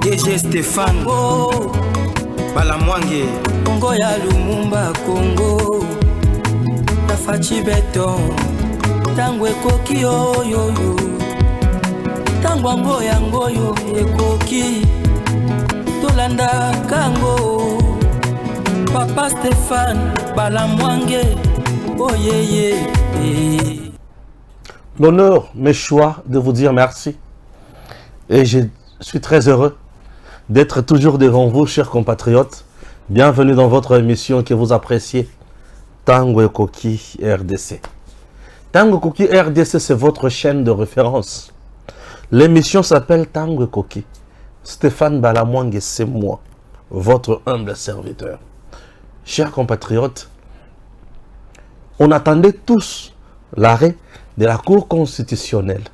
DG Stéphane Balamwange Congo ya Lumumba Congo Tafachi Beton Tango ekoki oyoyo Tango ango yango yo ekoki Tolanda kango Papa Stéphane Balamwange Oh yeah. L'honneur mes choix de vous dire merci. Et je suis très heureux d'être toujours devant vous, chers compatriotes. Bienvenue dans votre émission que vous appréciez, Tango Ekoki RDC. Tango Ekoki RDC, c'est votre chaîne de référence. L'émission s'appelle Tango Ekoki. Stéphane Balamwange, c'est moi, votre humble serviteur. Chers compatriotes, on attendait tous l'arrêt de la Cour constitutionnelle.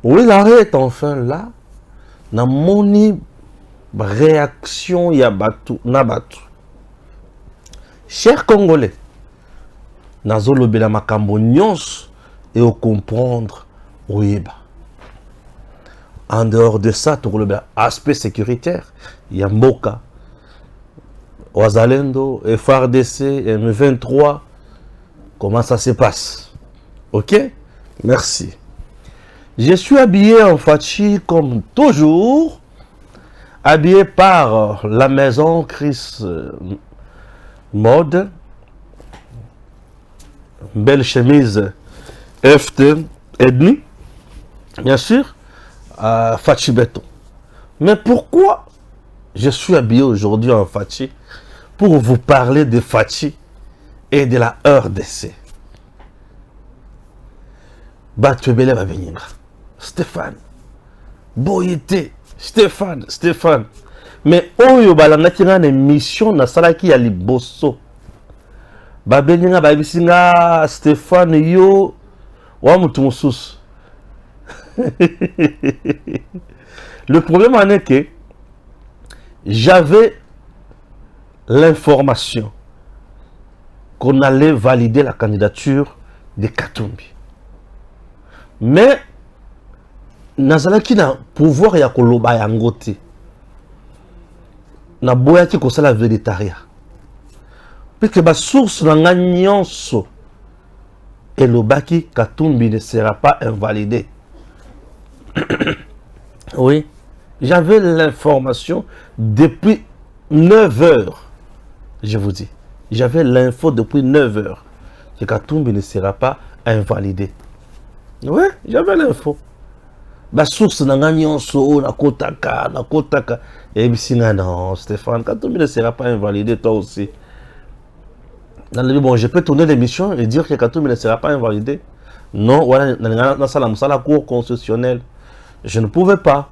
Oui, l'arrêt est enfin là. Na moni réaction ya batu na batu. Chers Congolais, nazolo bela makambo nyons et au comprendre oyeba. En dehors de ça, tout le aspect sécuritaire, il y a Mboka, Ouazalendo, FARDC, M23. Comment ça se passe? Ok? Merci. Je suis habillé en fachi comme toujours, habillé par la maison Chris Mode, belle chemise FT Edni, bien sûr, fachi béton. Mais pourquoi je suis habillé aujourd'hui en fachi? Pour vous parler de fachi et de la RDC. Batubele va venir. Stéphane. Boyete. Stéphane. Mais oyo balangaki na émission na salaki ya liboso. Babenga babisinga Stéphane yo wa mutu mususu. Le problème en est que j'avais l'information qu'on allait valider la candidature de Katumbi. Mais nazalaki na pouvoir ya koloba yango te. Na boyaki kosala véritariat. Parce que ba source na nga nyonso elobaki Katumbi ne sera pas invalidé. Oui, j'avais l'information depuis 9 heures. Je vous dis, j'avais l'info depuis 9 heures que Katumbi ne sera pas invalidé. Oui, j'avais l'info. La source n'a gagné so na kotaka. Et puis non, Stéphane, Katumbi ne sera pas invalidé, toi aussi. Bon, je peux tourner l'émission et dire que Katumbi ne sera pas invalidé. Non, voilà, dans la Cour constitutionnelle, je ne pouvais pas.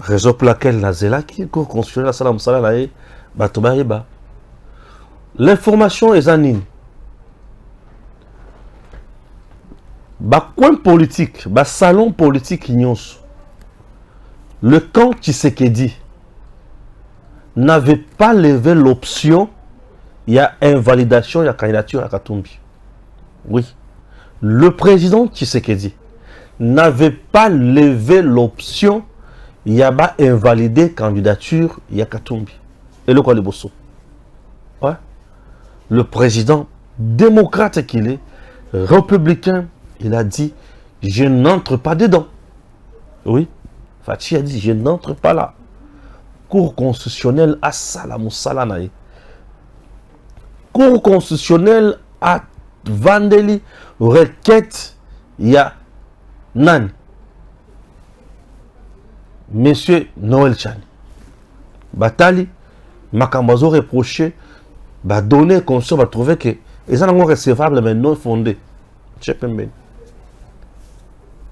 Raison pour laquelle la Zelaki, Cour constitutionnelle, l'information est anine. Coin politique, salon politique, le camp Tshisekedi n'avait pas levé l'option, il y a invalidation, il y a candidature à Katumbi. Oui. Le président Tshisekedi n'avait pas levé l'option, il y a invalidé candidature, il y a Katumbi. Et le quoi, le bosso? Ouais. Le président démocrate qu'il est, républicain, il a dit, je n'entre pas dedans. Oui, Fachi a dit, je n'entre pas là. Cour constitutionnelle à Salamousalanaï. Cour constitutionnelle à Vandeli, requête, il y a Nan. Monsieur Noël Chani. Batali, Makambazo reproché, donner conscience, va trouver que ils sont recevables mais non fondés.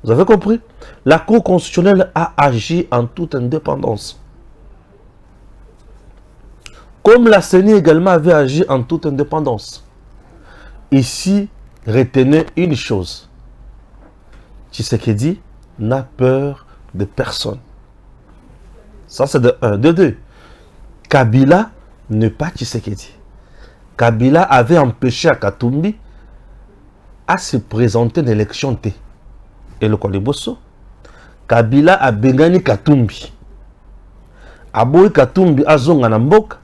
Vous avez compris? La Cour constitutionnelle a agi en toute indépendance. Comme la CENI également avait agi en toute indépendance. Ici, retenez une chose. Tshisekedi n'a peur de personne. Ça, c'est de 1. De 2. Kabila n'est pas Tshisekedi. Kabila avait empêché à Katumbi à se présenter à l'élection T. Et le Kwaliboso. Kabila a bengani Katumbi. Aboyi Katumbi azonga na mboka.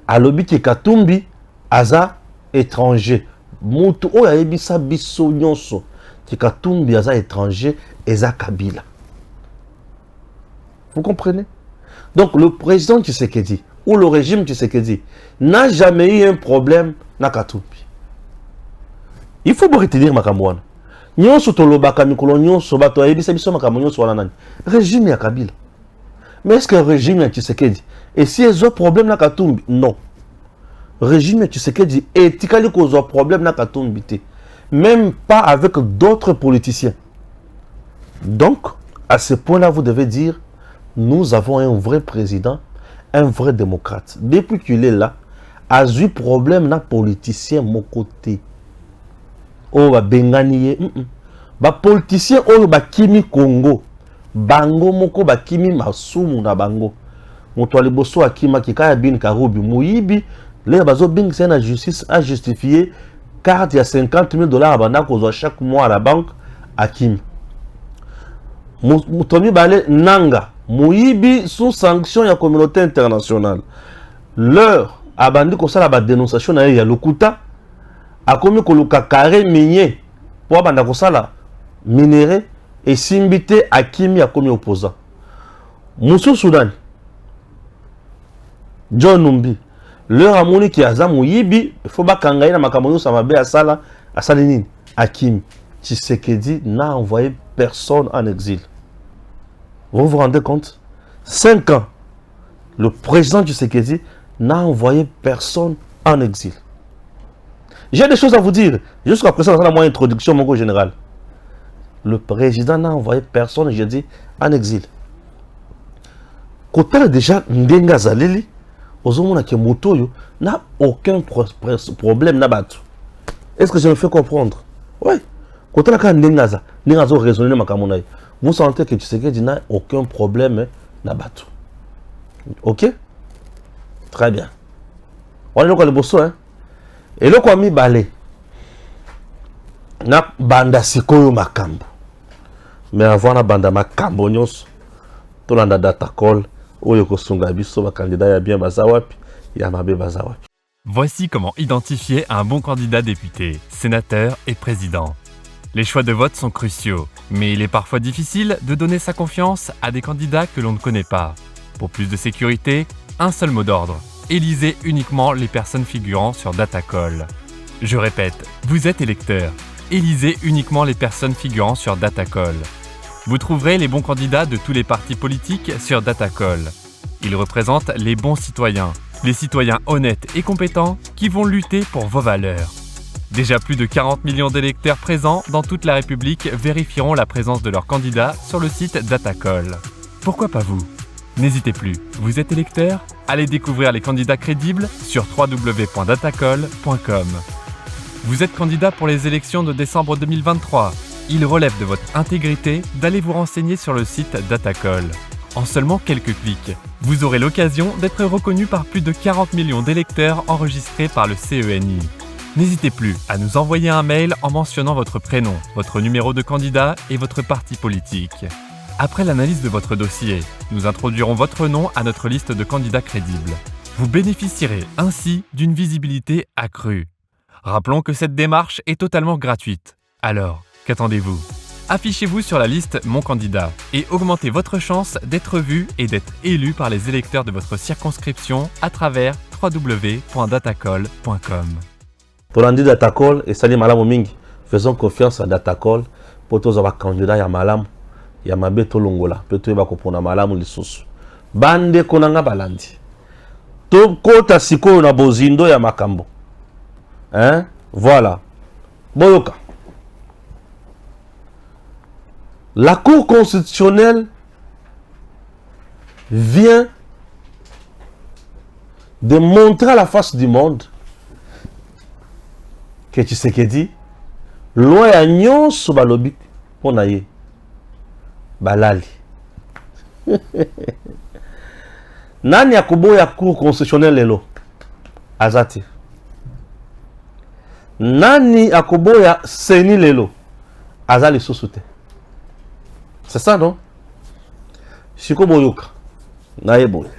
Alobi ki Katumbi aza étranger. Mutu oya yebisa biso nyonso ki Katumbi aza étranger eza Kabila. Vous comprenez? Donc le président Tshisekedi ou le régime Tshisekedi n'a jamais eu un problème na Katumbi. Il faut me retenir makamwana. Nyonso tolobaka mikolo nyonso bato ayebisa biso makambo nyonso wana nani? Régime ya Kabila. Mais est-ce que le régime ya Tshisekedi et si ils ont problème na Katumbi? Non. Régime ya Tshisekedi etikali kozwa problème na Katumbi te. Même pas avec d'autres politiciens. Donc, à ce point-là, vous devez dire, nous avons un vrai président, un vrai démocrate. Depuis qu'il est là, a eu problème na politicien mon côté. Oh, ba benganie, ba politicien oh ba kimi Congo, bango moko ba kimi masumu na bango. Moto aliboso akima kikaya bin karubi muibi, les bazo bing c'est la justice a justifié carte ya 50 000 $ banda kozwa chaque mois à la banque akimi. Mutomi bale nanga muibi sous sanction ya communauté internationale. Leur abandi ko sala ba dénonciation na ya lokuta akomi koluka carré minier pour abanda ko sala minéré et simbité akimi akomi opposant. Moussou Soudan John Numbi leur amoni ki aza muibi faut ba kangaye na makambo sa mabe asala asali nini akimi. Tshisekedi n'a envoyé personne en exil. Vous vous rendez compte? 5 ans, le président Tshisekedi n'a envoyé personne en exil. J'ai des choses à vous dire. Jusqu'à présent, dans la introduction, mon général. Le président n'a envoyé personne, j'ai dit, en exil. Quand elle a déjà Ndenga Zaleli, n'a aucun problème. Est-ce que je me fais comprendre? Oui. Quand elle a Ndenga Zaleli, raisonné ma kamonaï. Vous sentez que Tshisekedi n'a aucun problème na bateau. Ok? Très bien. On est le bosso, hein? Et le quoi mi balé. Na banda sikoyo makambo. Mais avant na banda makambo nyos. Tolanda data call. Oyo kosunga biso ba candidat ya bien bazawapi. Ya mabe bazawapi. Voici comment identifier un bon candidat député, sénateur et président. Les choix de vote sont cruciaux, mais il est parfois difficile de donner sa confiance à des candidats que l'on ne connaît pas. Pour plus de sécurité, un seul mot d'ordre. Élisez uniquement les personnes figurant sur Datacall. Je répète, vous êtes électeur. Élisez uniquement les personnes figurant sur Datacall. Vous trouverez les bons candidats de tous les partis politiques sur Datacall. Ils représentent les bons citoyens, les citoyens honnêtes et compétents qui vont lutter pour vos valeurs. Déjà plus de 40 millions d'électeurs présents dans toute la République vérifieront la présence de leurs candidats sur le site Datacall. Pourquoi pas vous? N'hésitez plus, vous êtes électeur? Allez découvrir les candidats crédibles sur www.datacall.com. Vous êtes candidat pour les élections de décembre 2023. Il relève de votre intégrité d'aller vous renseigner sur le site Datacall. En seulement quelques clics, vous aurez l'occasion d'être reconnu par plus de 40 millions d'électeurs enregistrés par le CENI. N'hésitez plus à nous envoyer un mail en mentionnant votre prénom, votre numéro de candidat et votre parti politique. Après l'analyse de votre dossier, nous introduirons votre nom à notre liste de candidats crédibles. Vous bénéficierez ainsi d'une visibilité accrue. Rappelons que cette démarche est totalement gratuite. Alors, qu'attendez-vous? Affichez-vous sur la liste Mon candidat et augmentez votre chance d'être vu et d'être élu par les électeurs de votre circonscription à travers www.datacall.com. Tolandi Datacall et Sali Malamu Mingi. Faisons confiance à Datacall pour tous les candidats ya Malamu. Ya mabe tolongola. Peut-être va comprendre Malamu lisusu. Bande konanga balandi. To kota siko na bozindo ya makambo. Hein? Voilà. Boyoka. La Cour constitutionnelle vient de montrer à la face du monde que Tshisekedi loin ya nyonso balobi pona ye balali. Nani akoboya Cour constitutionnelle lelo azati? Nani akoboya seni lelo azali lisusu te? C'est ça, non? siko boyoka naye boye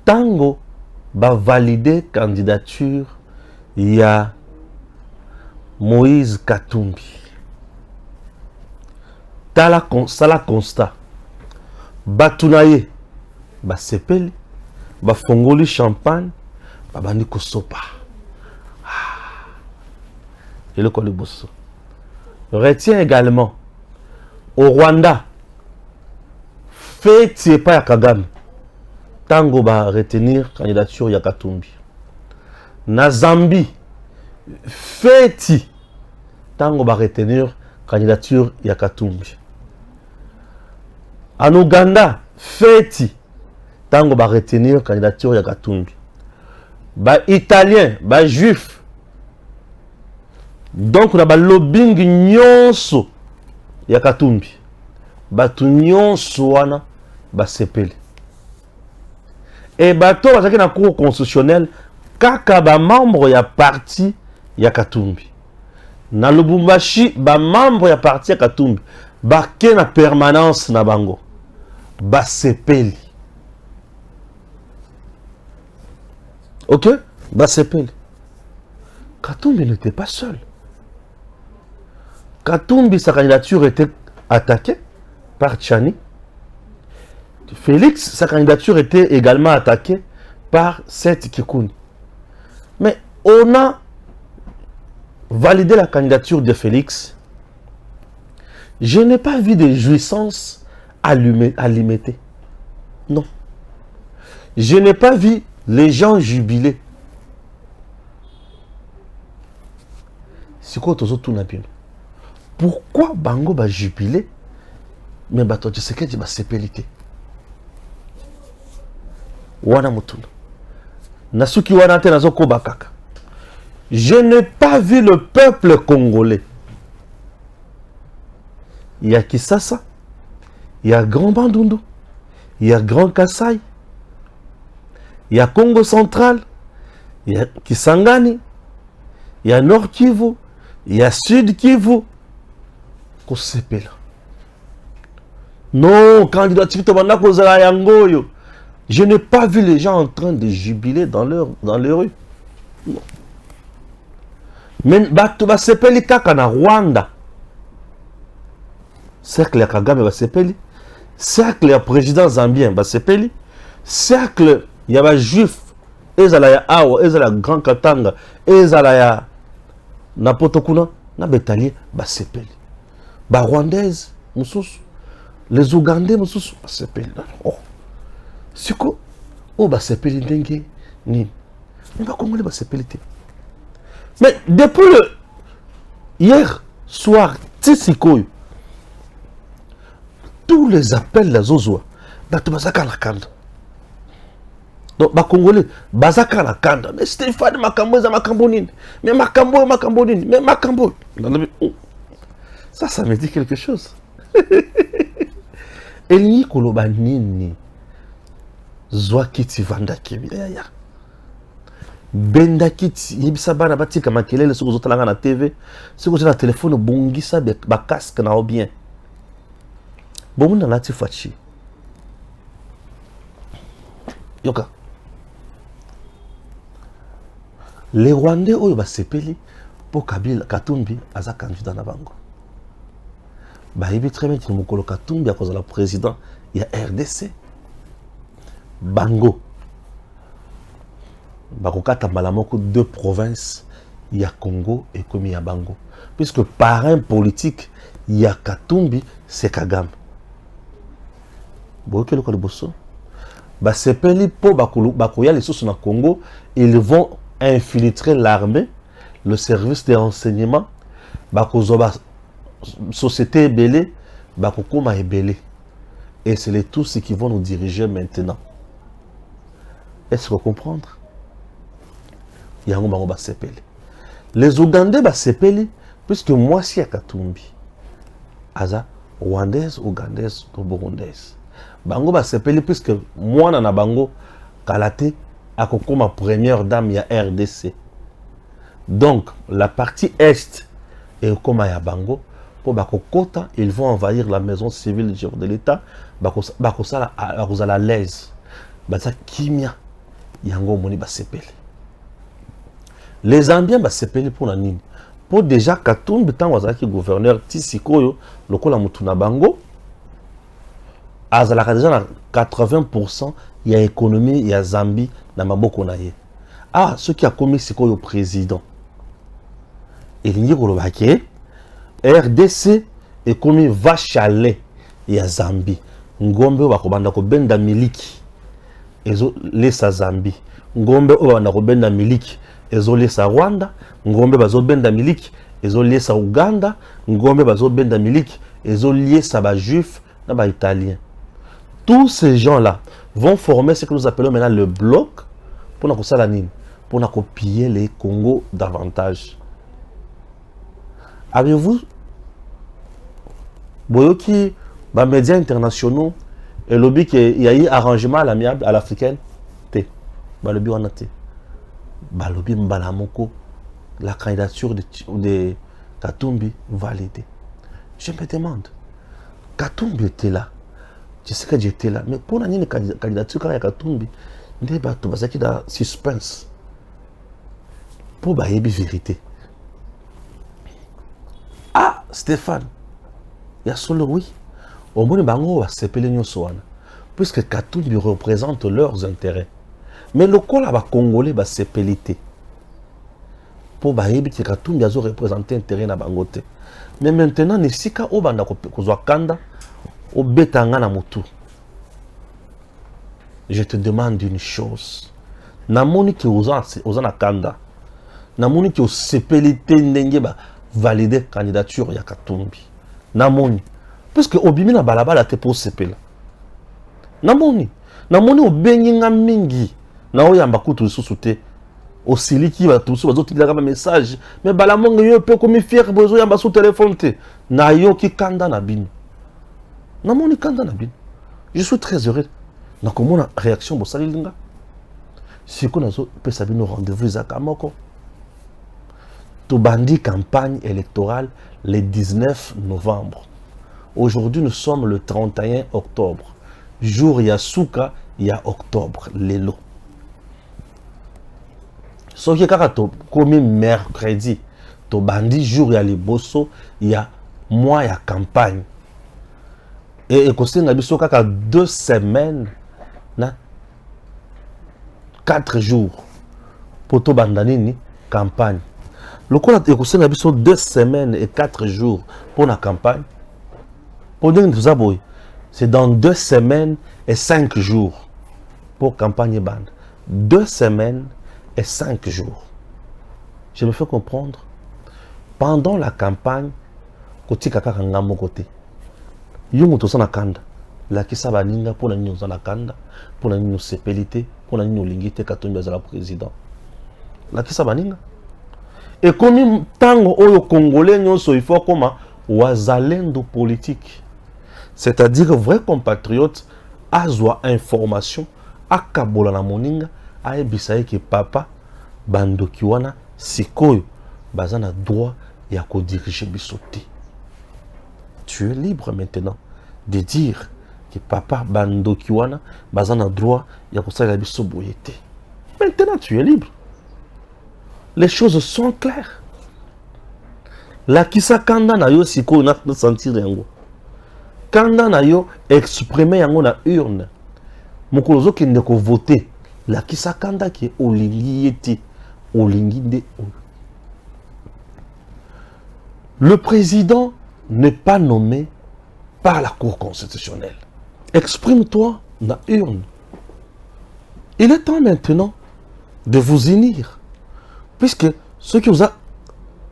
tango ba valider candidature ya Moïse Katumbi tala sala constat batunaye ba sepeli ba fongoli champagne ba bandi kosopa et le Koliboso retient également au Rwanda fait pas ya Kagame tango ba retenir candidature ya Katumbi na Zambie fait tango ba retenir candidature ya Katumbi en Ouganda fait tango ba retenir candidature ya Katumbi ba italien ba juif donc na ba lobbying nyonso ya Katumbi batu nyonso wana ba sepeli et bato bazaki na cour constitutionnelle kaka ba membre ya parti ya Katumbi na Lubumbashi ba membre ya parti ya Katumbi ba ke na permanence na bango ba sepeli. Ok, ba sepeli. Katumbi n'était pas seul. Katumbi, sa candidature était attaquée par Tchani. Félix, sa candidature était également attaquée par Seth Kikuni. Mais on a validé la candidature de Félix. Je n'ai pas vu de jouissance alimentée. Non. Je n'ai pas vu les gens jubiler. C'est quoi tout n'a bien? Pourquoi Bango va jubiler? Mais bato tu sais que tu vas sépélité. Wana mutuna. Nasuki wana te nazo kobakaka. Je n'ai pas vu le peuple congolais. Il y a Kisasa, il y a Grand Bandundu, il y a Grand Kassai, il y a Congo Central, il y a Kisangani, il y a Nord Kivu, il y a Sud Kivu. Non, candidature Yangoyo. Je n'ai pas vu les gens en train de jubiler dans les rues. Non. Mais Batuba Sepeli Kaka na Rwanda. Cercle ya Kagame ba Sepeli. Cercle ya président Zambien ba Sepeli. Cercle ya ba juif. Ezala ya Awa, ezala Grand Katanga, ezala ya Napotokuna, na Betalier ba Sepeli. Ba Rwandaise, Moussous. Les Ougandais, Moussous, ba Sepeli. Oh. Siko, oh ba Sepeli ndenge ni. Mais ba Congolais ba Sepeli te. Mais depuis hier soir, Tsikoyo, tous les appels la Zozwa, bato bazaka la kanda. Donc ba Congolais bazaka la kanda. Mais Stéphane Makambo za Makambonine. Mais Makambo Makambonine, mais Makambo. Ça me dit quelque chose. Elni koloba nini. Zwakiti vanda kebia. Bendakiti yibisa bana batika makelele soko zotalanga na TV soko na téléphone bongisa ba casque na bien bomuna lati fachi yoka les Rwandais oyo ba sepeli po Kabila Katumbi aza candidat na bango ba yibi très bien mukolo Katumbi akoza la président ya RDC bango bakokata malamoko deux provinces, il y a Congo et comme il y a Bango. Puisque parrain politique, il y a Katumbi, c'est Kagame. Boke le Koliboso. Ba sepeli po bakoya les sources na Congo, ils vont infiltrer l'armée, le service de renseignement, bakozoba société belé, bakokoma ebelé. Et c'est les tous qui vont nous diriger maintenant. Est-ce que vous comprenez? Les Ougandais ba sepeli puisque moi si à Katumbi aza rwandaise, ougandaise, burundaise. Bango ba sepeli puisque moi na bango kalate akokoma première dame ya RDC. Donc la partie est et comme ya bango pour Bakokota, ils vont envahir la maison civile de l'État, Bakosala à la l'aise. Basa Kimia, Yango Moni Basepele. Les Zambiens Basepele pour la Nîmes. Pour déjà Katumbi, tant Wazaki gouverneur Tisikoyo, le Kola Mutuna Bango, Azalaka déjà 80%, il y a économie, il y a Zambie, dans Maboko Naye. Ah, ceux qui a commis Sikoyo président. Et l'Ingi Kolobake, RDC est commis Vachale, il y a Zambie. Ngombe Wakobanda Benda Miliki, Ezo Lesa Zambie. Ngombe Wakobanda Benda Miliki, Ezo Lesa Rwanda. Ngombe Bazo Benda Miliki, Ezo Lesa Uganda. Ngombe Bazo Benda Miliki, Ezo Lesa Ba Juif, Ba Italien. Tous ces gens-là vont former ce que nous appelons maintenant le bloc pour nous copier les Congo davantage. Avez-vous Boyoki, les médias internationaux, et le lobby qu'il y a eu arrangement à l'amiable à l'africaine, le lobby on a été. Le lobby Mbalamoko, la candidature de Katumbi validée. Je me demande, Katumbi était là. Je sais que j'étais là, mais pour la candidature de Katumbi, il y a un suspense. Pour la vérité. Ah, Stéphane, il y a solo oui. Au moins, bango va s'appeler Nyoswana. Puisque Katumbi représente leurs intérêts. Mais le col va congolais va s'appeler. Pour baïbi que Katumbi a représenté intérêt na bangote. Mais maintenant, Nisika obanda kozwa kanda obetanga na mutu. Je te demande une chose. Namoni ki ozana kanda. Namoni ki osepelite ndenge ba valider candidature ya Katumbi. Namoni. Parce que obimi na balabala te pour sepela. Namoni obengi nga mingi. Na oyamba kutu susu te. Osiliki ba tusu bazotikila kama message. Mais balamonga yo pe komi fier bozo yamba sous téléphone te. Na yo ki kanda na bino. Namoni kanda na bino. Je suis très heureux. Na komona réaction bo salilinga. Si ko nazo pe sabino rendez-vous za kamoko. Tobandi campagne électorale le 19 novembre. Aujourd'hui, nous sommes le 31 octobre. Jour Yasuka, il y a octobre, l'élo. Ce qui est comme mercredi, Tobandi, jour ya liboso, il y a mois ya campagne. Et il y a 2 semaines, 4 jours pour Tobandani campagne. Le coup, il y a 2 semaines et 4 jours pour la campagne. C'est dans 2 semaines et 5 jours pour campagne bande. 2 semaines et 5 jours. Je me fais comprendre. Pendant la campagne, côté kaka ngamo côté. Yungu to sana kanda. La kisa baninga pour la nino sana kanda, pour la nino sepelité, pour la nino lingite Katumbi za la président. La kisa baninga. Et comme tango oyo congolais nyonso il faut comme wazalendo politique. C'est-à-dire vrai compatriote azwa information akabola na moninga ayebisaye que papa bandoki wana sikoyo bazana droit ya ko diriger bisoté. Tu es libre maintenant de dire que papa bandoki wana bazana droit ya ko sala biso boyete. Maintenant tu es libre. Les choses sont claires. La kisa kanda na yo sikoyo na sentir yango. Kanda na yo exprimer yango na urne. Mokolozo ki ndeko voter. La kisa kanda ki olingi yeti. Olingi de. Le président n'est pas nommé par la Cour constitutionnelle. Exprime-toi na urne. Il est temps maintenant de vous unir. Puisque ceux qui vous a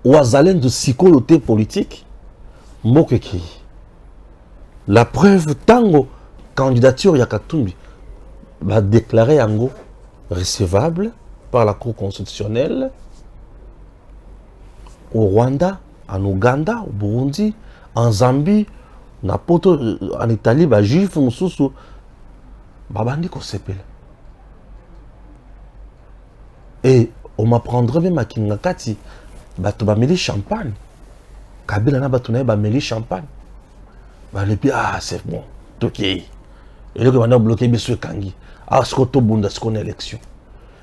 ouazalen de psycholoté politique, mokeki. La preuve, tango, candidature Yakatumbi, va déclarer yango recevable par la Cour constitutionnelle au Rwanda, en Ouganda, au Burundi, en Zambie, en Italie, ba juif, mususu, babandi ko sepela. Et on m'apprendrait même à Kingakati, bah tu vas mêler champagne. Kabila na batu na ye bameli champagne. Balepi, ah, c'est bon. Ok. Et là, on a bloqué biso kangi. Ah, ce qu'on bunda, ce qu'on a élection.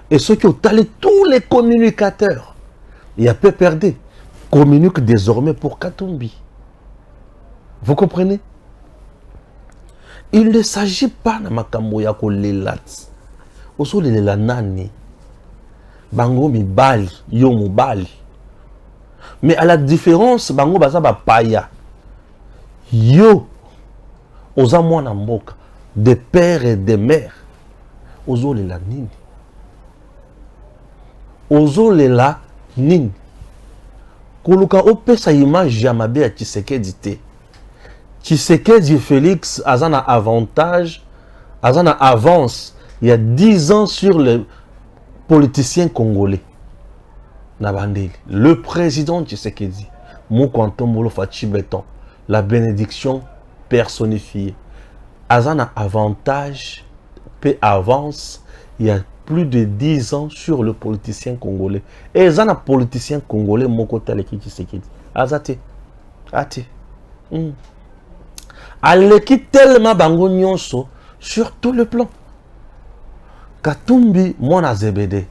Et ceux qui ont talé tous les communicateurs, il y a peu perdu, communiquent désormais pour Katumbi. Vous comprenez? Il ne s'agit pas de makambo ya ko lelat. Oso lelela nani. Bango mi bali, yo mo bali. Mais à la différence, bango baza ba paya. Yo, oza mwana mboka, des pères et des mères. Ozo lela nini. Ozo lela nini. Koluka opesa image ya mabe ya Tshisekedi te. Tshisekedi Félix azana avantage, azana avance il y a 10 ans sur les politiciens congolais. Nabandeli. Le président Tshisekedi, Moukantombolo Fachi Beton, la bénédiction personnifiée. Azana avantage, peu avance, il y a plus de 10 ans sur le politicien congolais. Et Azana politicien congolais, Mokota Leki Tshisekedi. Azate. Ate. Aleki tellement bango nyonso sur tout le plan. Katumbi mwana zebede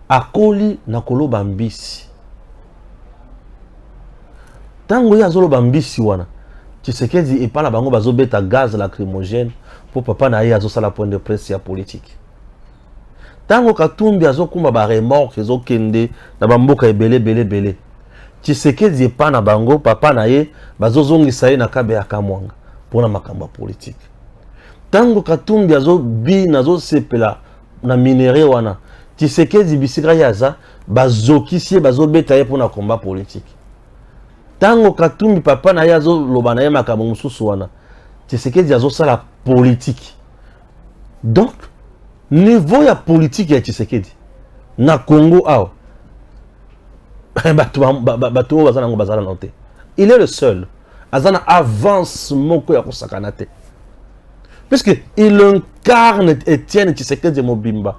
akoli na koloba mbisi. Tango ya zolo bambisi wana Tshisekedi epana bango bazobeta gaz lacrymogène pour papa na ye azosala point de presse ya politique. Tango Katumbi azokumba ba remorque ezokende na bamboka ebele. Tshisekedi epana bango papa na ye bazozongisa ye na kabe ya Kamwanga pona makamba politique. Tango Katumbi azobi nazo sepela na minere wana Tshisekedi bisika yaza bazokisi bazobeta ye pona combat politique. Tango Katumbi papa na ye azoloba na ye makambo mususu wana Tshisekedi azosala politique. Donc niveau ya politique ya Tshisekedi na Congo awa bato bazana ngo bazala noté. Il est le seul azana avance moko ya kosakana te. Puisque il incarne Étienne Tshisekedi Mobimba.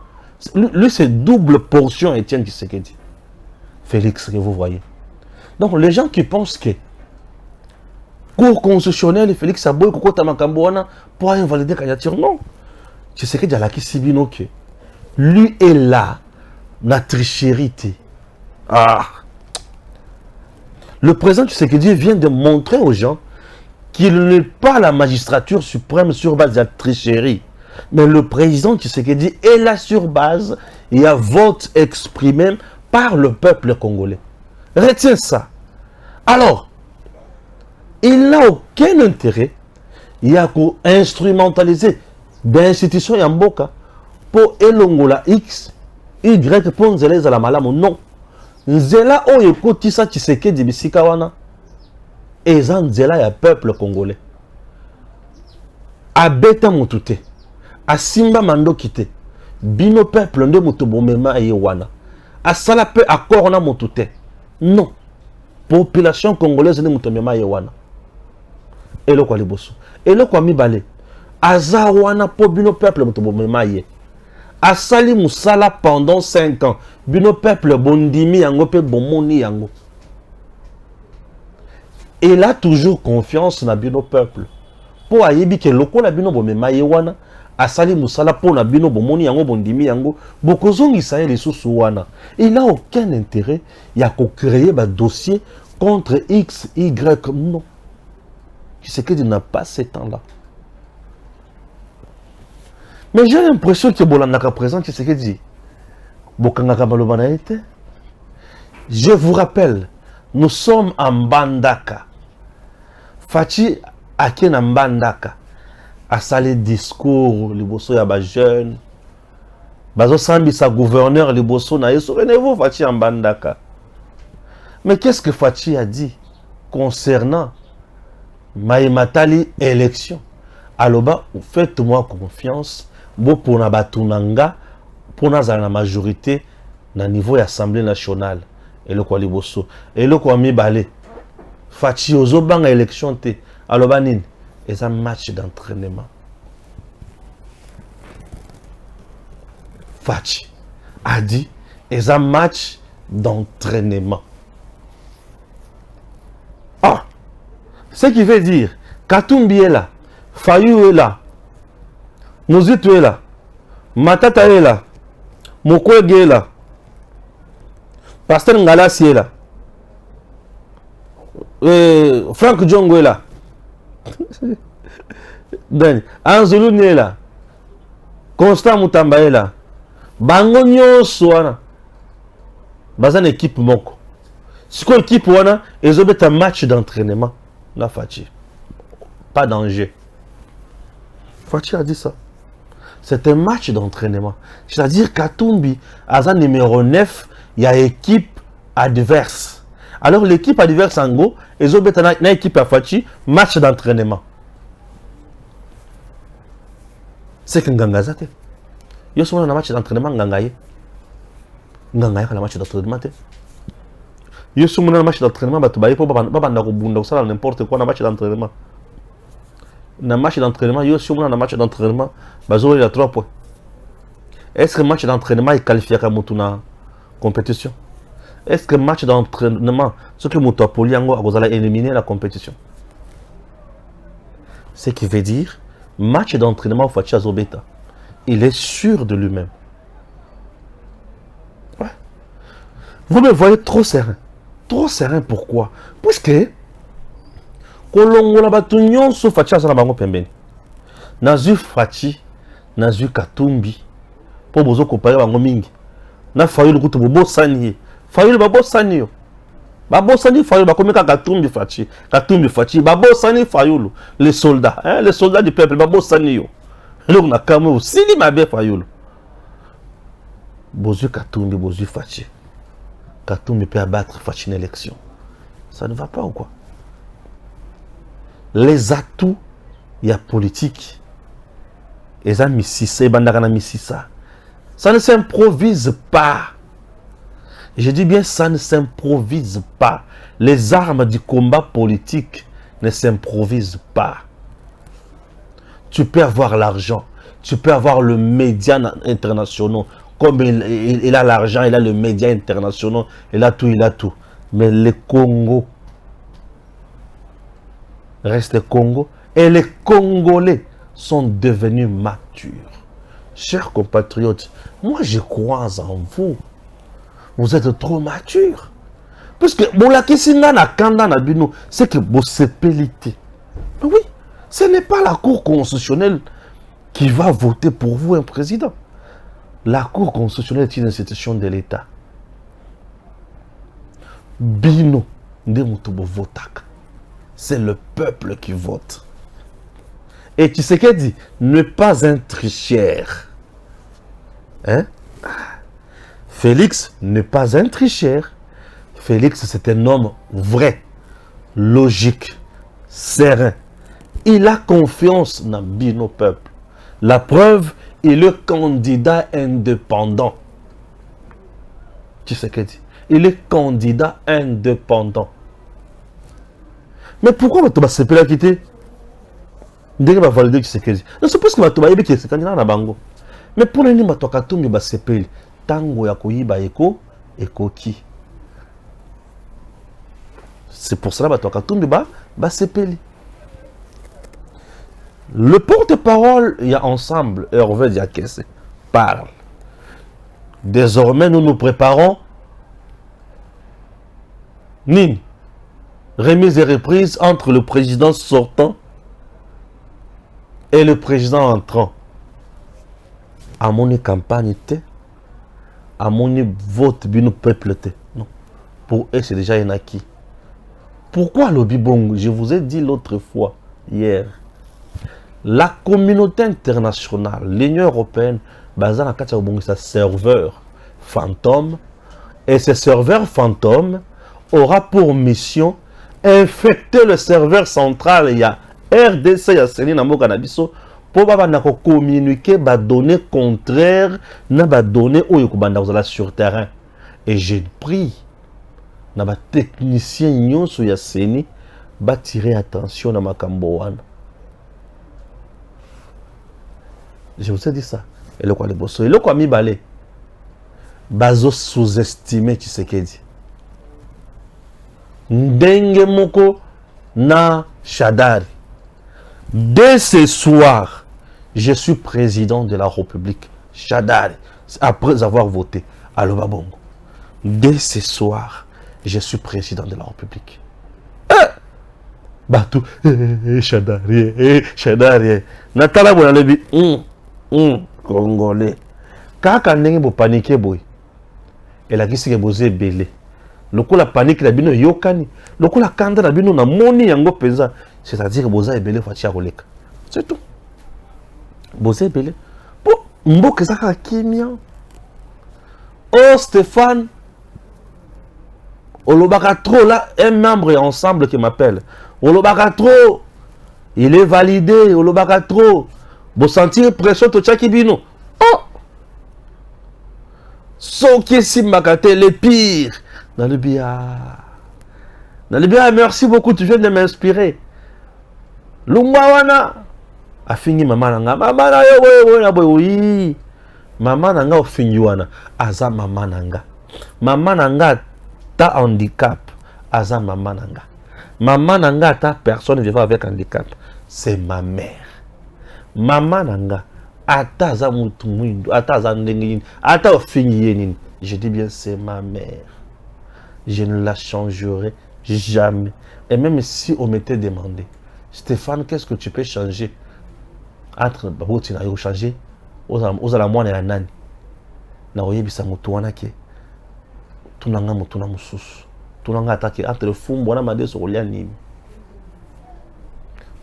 Lui c'est double portion Étienne Tshisekedi. Félix que vous voyez. Donc les gens qui pensent que Cour constitutionnelle Félix Aboy kokota makambo wana pour invalider candidature, non. Tshisekedi alaki sibino que lui est là na tricherie. Ah. Le président Tshisekedi vient de montrer aux gens qu'il n'est pas la magistrature suprême sur base de la tricherie. Mais le président Tshisekedi est là sur base, il y a vote exprimé par le peuple congolais. Retiens ça. Alors, il n'a aucun intérêt, il y a qu'à instrumentaliser d'institutions Yamboka pour elongola X, Y pour nzela la malamu. Non. Nzela o yekotisa Tshisekedi bisika wana eza nzela ya peuple congolais. Abeta mutute, asimba mandoki te, bino peuple nde mutu bomema ye wana. Asala pe accord na mutute. Non. Population congolaise nde mutu mema ye wana. Eloko liboso. Eloko mibale. Aza wana po bino peuple mutu bomema ye. Asali musala pendant 5 ans. Bino peuple bondimi yango pe bomoni yango. Il a toujours confiance na bino peuple. Po ayebi ke loko la bino bomema ye wana. Asali musala po na bino bomoni yango bondimi yango. Bokozongi sa ye lisusu wana. Il n'a aucun intérêt ya ko créer ba dossier contre X, Y. Non. Tshisekedi n'a pas ce temps-là. Mais j'ai l'impression que Bolandaka présent Tshisekedi. Je vous rappelle, nous sommes en Mbandaka. Fachi Aken en Mbandaka. A salé discours, liboso ya ba jeune. Bazo sambi sa gouverneur liboso na yeso. Souvenez-vous Fachi en Mbandaka. Mais qu'est-ce que Fachi a dit concernant Maïmatali élection? Aloba, faites-moi confiance. Bon pour na batunanga, pour na la majorité na niveau de l'Assemblée nationale. Et le quoi liboso. Et le quoi mi balé. Fachi ozo banga élection te. Aloba nin. Et un match d'entraînement. Fachi a dit. Et un match d'entraînement. Ah! Ce qui veut dire, Katumbi est là, Fayou est là, Mouzitou est là, Matata est là, Mokwege est là, Pasteur Ngalassi est là, Frank Djongo est là, Anzulu est là, Constant Moutamba est là, Bango nyonso wana baza na équipe moko. Siko équipe wana ezobeta un match d'entraînement na Fachi. Pas danger. Fachi a dit ça. C'est un match d'entraînement. C'est-à-dire Katumbi aza numéro 9, il y a équipe adverse. Alors l'équipe adverse en gros ezobeta na équipe à Fachi match d'entraînement. C'est que nganga te. Yo so na match d'entraînement ngangaye. Ngangaye na match d'entraînement te. Yo so na match d'entraînement ba to ba na ko bunda ça n'importe quoi na match d'entraînement. Na match d'entraînement yo so na match d'entraînement ba zo il a 3 points. Est-ce que match d'entraînement est qualifié comme na compétition? Est-ce que match d'entraînement ce que Muto Poliango a gozala éliminer la compétition? Ce qui veut dire match d'entraînement au Fachi Azobeta. Il est sûr de lui-même. Ouais. Vous me voyez trop serein. Trop serein, pourquoi? Parce que Kolongola Batunion sous Fachi Azanabango Pembeni. Nazu Fachi, Nazu Katumbi. Pour bozo comparer bango mingi. Na Fayulu kutu bobo sani. Fayulu babo sani yo. Babo sani Fayulu bakomeka Katumbi Fachi. Katumbi Fachi. Babo sani Fayulu. Les soldats. Hein, les soldats du peuple. Babo sani yo. Donc, on a quand même aussi dit ma belle Fayulu. Bozu Katumbi, Bozu Fachi. Katumbi peut abattre Fachi une élection. Ça ne va pas ou quoi? Les atouts, il y a politique. Les amis, ça ne s'improvise pas. Je dis bien, ça ne s'improvise pas. Les armes du combat politique ne s'improvisent pas. Tu peux avoir l'argent, tu peux avoir le média international. Comme il a l'argent, il a le média international, il a tout. Mais le Congo reste Congo et les Congolais sont devenus matures. Chers compatriotes, moi je crois en vous. Vous êtes trop matures. Parce que bon, la question c'est que vous sepelité. Oui. Ce n'est pas la Cour constitutionnelle qui va voter pour vous un président. La Cour constitutionnelle est une institution de l'État. Bino, c'est le peuple qui vote. Et tu sais qu'elle dit, ne pas un tricheur. Hein? Félix n'est pas un tricheur. Félix, c'est un homme vrai, logique, serein. Il a confiance dans Bino peuple. La preuve, il est candidat indépendant. Tu sais qu'elle dit? Il est candidat indépendant. Mais pourquoi tu vas se faire quitter? Dès que tu vas valider, tu sais qu'elle dit? Non, c'est parce que tu vas y c'est candidat na bango. Mais pour le niveau, tu vas tomber ba sepeli. Tango ya koyiba eko qui? C'est pour cela que tu vas tomber ba sepeli. Le porte-parole, il y a ensemble, Hervé Diakese, parle. Désormais, nous nous préparons. Nini, remise et reprise entre le président sortant et le président entrant. À mon campagne, à mon vote, bino peuple, non. Pour eux, c'est déjà un acquis. Pourquoi le bibong? Je vous ai dit l'autre fois, hier. La communauté internationale, l'Union européenne, basée dans sa serveur fantôme, et ce serveur fantôme aura pour mission infecter le serveur central. Il y a RDC, il y a Sénina Mokanabiso, pour communiquer des données contraires, des données sur terrain. Et j'ai pris, les techniciens sur Yasseni, tirer attention à Makamboan. Je vous ai dit ça. Et le quoi les bosso. Et le quoi mi balé. Bazo sous-estimé, tu sais qu'elle dit. Ndenge moko na Shadari. Dès ce soir, je suis président de la République. Shadari, après avoir voté à Lobabongo. Dès ce soir, je suis président de la République. Batou, Shadari, Shadari. Natala Bonalebi, Congolais. Kaka ndenge bo paniquer boy. Et la kisi ke boze belé. Loko la panique la bino yokani. Loko la kanda la bino na moni yango peza. C'est-à-dire que boza belé fatia koleka. C'est tout. Boze belé. Bon, mboke zaka kimia. Oh Stéphane. Olobaka trop là, un membre ensemble qui m'appelle. Olobaka trop. Il est validé. Olobaka trop. Vous sentir pression to Tchakibino. Oh! Soki Simbakate, les pires. Dans le bien. Dans le bien, merci beaucoup, tu viens de m'inspirer. Lumbawana. A fini maman nanga. Maman nanga, oui. Maman nanga, fini wana. Aza maman nanga. Maman nanga, ta handicap. Aza maman nanga. Maman nanga, ta personne vivant avec handicap. C'est ma mère. Maman nanga, ata za mutu mwindu, ata za ndengini, ata fini yenini. Je dis bien, c'est ma mère. Je ne la changerai jamais. Et même si on m'était demandé, Stéphane, qu'est-ce que tu peux changer entre Baboti na yo changer, oza la mwana ya nani. Na oyebisa mutu wana ke. Tunanga mutu na mususu. Tunanga atake entre le fumbo na madeso kolia nini.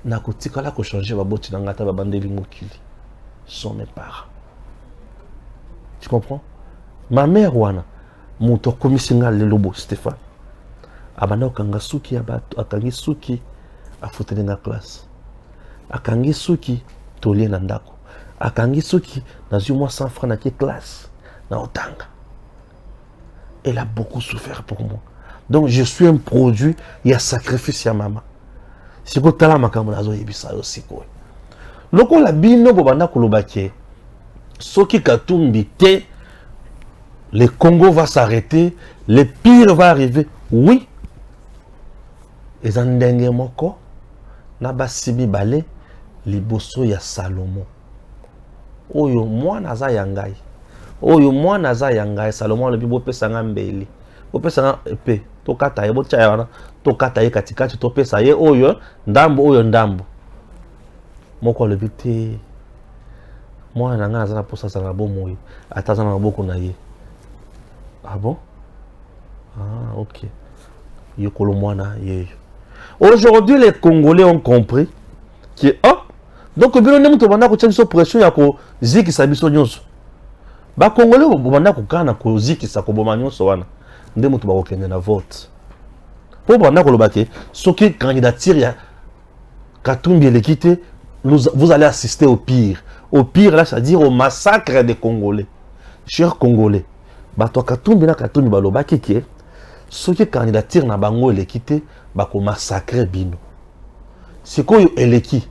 Na kotikala ko changer baboti na ngata babandeli mokili. Sont mes parents. Tu comprends? Ma mère wana muto komisinga lelobo Stéphane. Abana okanga suki abato akangi suki afutene na classe. Akangi suki tolie na ndako. Akangi suki na moi 100 francs na ki classe na otanga. Elle a beaucoup souffert pour moi. Donc je suis un produit, il y a sacrifice à maman. Si vous avez un aussi. Loko la bino bobanda kolobake. Soki Katumbi te, le Congo va s'arrêter, le pire va arriver. Oui. Et zandenge moko na basibi balé liboso ya Salomon. Oyo mwana za yangai. Oyo mwana za yangai Salomon le bibo pesa ngambeli. Opesa nga epe to kata ye botcha yana to kata ye katikati to pesa ye oyo ndambo. Moko le biti mwana nga za posa za bomoyi ataza na boko na ye. Ah bon? Ah OK. Yokolo mwana ye. Aujourd'hui les Congolais ont compris que donc bino ne muto banda ko tshemiso pression ya ko ziki sabiso nyonso. Ba Congolais bo banda ko kana ko ziki sa ko boma nyonso wana. Nde muto ba ko kende na vote. Po banda ko lobake soki candidature ya Katumbi l'équité, vous allez assister au pire. Au pire là, c'est-à-dire au massacre des Congolais. Chers Congolais, ba to Katumbi na Katumbi ba lobake ki soki candidature na bango l'équité ba ko massacrer bino. C'est quoi eleki?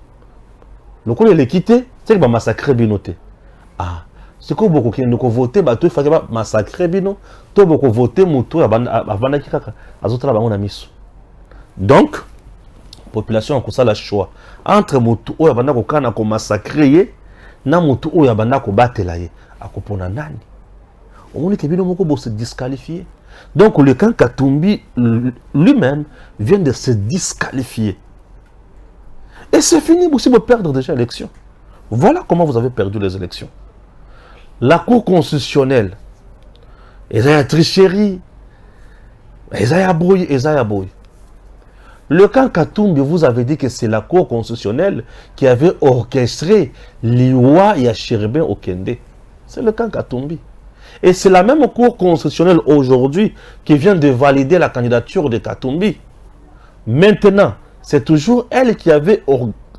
Le coup de l'équité, c'est que va massacrer binoté. Ah, c'est quoi beaucoup qui nous voter, bah tout il faut massacrer bino, tout beaucoup voter mutu avant qui kaka, azota la bango miso. Donc, population a ça la choix entre mutu o yabanda ko kana ko massacrer na mutu o yabanda ko batela ye, akopona nani. On moni que bino moko bo se disqualifier. Donc le camp Katumbi lui-même vient de se disqualifier. Et c'est fini, vous pouvez perdre déjà l'élection. Voilà comment vous avez perdu les élections. La Cour constitutionnelle, ils ont tricherie, ils ont brouillé. Le camp Katumbi vous avez dit que c'est la Cour constitutionnelle qui avait orchestré l'Iwa et Achirben Okende. C'est le camp Katumbi. Et c'est la même Cour constitutionnelle aujourd'hui qui vient de valider la candidature de Katumbi. Maintenant, c'est toujours elle qui avait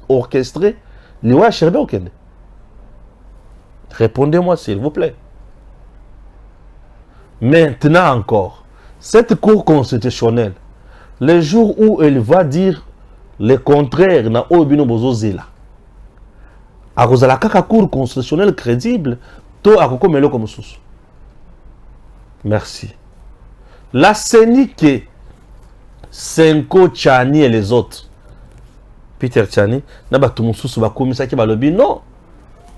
orchestré l'Iwa Achirben Okende. Répondez-moi s'il vous plaît. Maintenant encore, cette Cour constitutionnelle, les jours où elle va dire le contraire na obino bozozela, a kozala kaka Cour constitutionnelle crédible, to akoko melo comme sous. Merci. La CENI que Senko, Chani et les autres, Peter Tchani, n'a pas tout mon sous va comme ça qui va le dire. Non.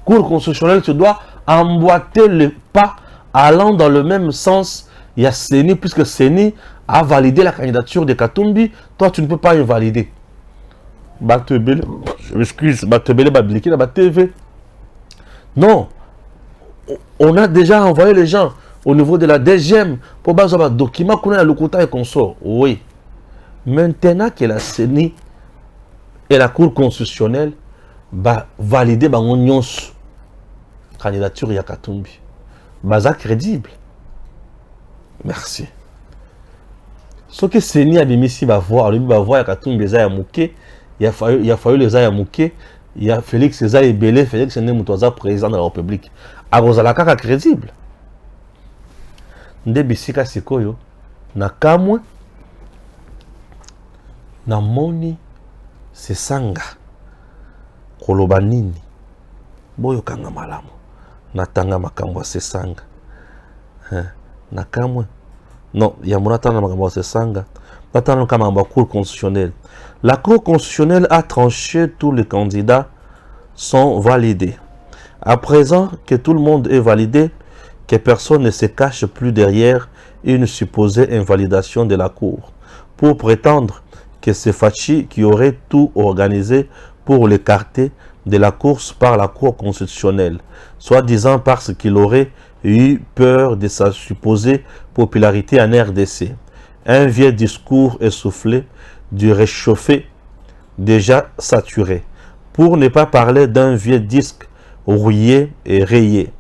Cour constitutionnelle se doit emboîter le pas allant dans le même sens. Il y a Seni, puisque Seni a validé la candidature de Katumbi. Toi, tu ne peux pas invalider. Je m'excuse, Batebele Babiliki dans la TV. Non. On a déjà envoyé les gens au niveau de la DGM pour baser un document qu'on a le quota et qu'on sort. Oui. Maintenant que la CENI et la Cour constitutionnelle va valider la candidature de Katumbi. C'est crédible. Merci. Ce que CENI a mis ici, va voir Katumbi, il a fallu les Ayamouké, il y a Félix César Belé, Félix Ndemoutoza, président de la République. Agozalaka crédible. Ndebisika sikoyo, na kamwe, na moni, se sanga, kolobanini, boyo kanga malamu, na tanga makambo se sanga. Na kamwe, non, yamuna tanga makambo se sanga, na tanga makambo Cour constitutionnelle. La Cour constitutionnelle a tranché, tous les candidats sont validés. À présent que tout le monde est validé, que personne ne se cache plus derrière une supposée invalidation de la Cour, pour prétendre que c'est Fachi qui aurait tout organisé pour l'écarter de la course par la Cour constitutionnelle, soi-disant parce qu'il aurait eu peur de sa supposée popularité en RDC. Un vieux discours essoufflé, du réchauffé déjà saturé, pour ne pas parler d'un vieux disque rouillé et rayé.